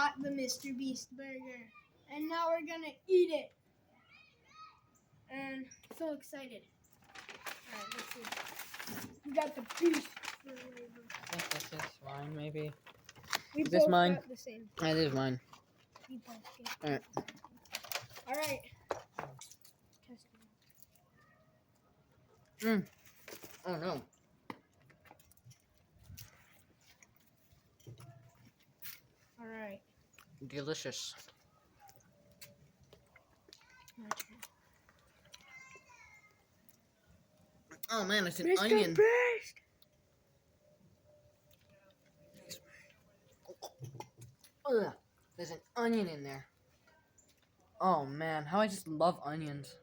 got the Mr. Beast burger. And now we're gonna eat it. And so excited. Alright, let's see. We got the beast flavor. I think this is mine, maybe. We Is this both mine? got the same. That is mine. We both get Alright. Alright. Test it. Oh no. Alright. Delicious. Oh man, it's an Mr. onion. Beast! Ugh, there's an onion in there. Oh man, how I just love onions.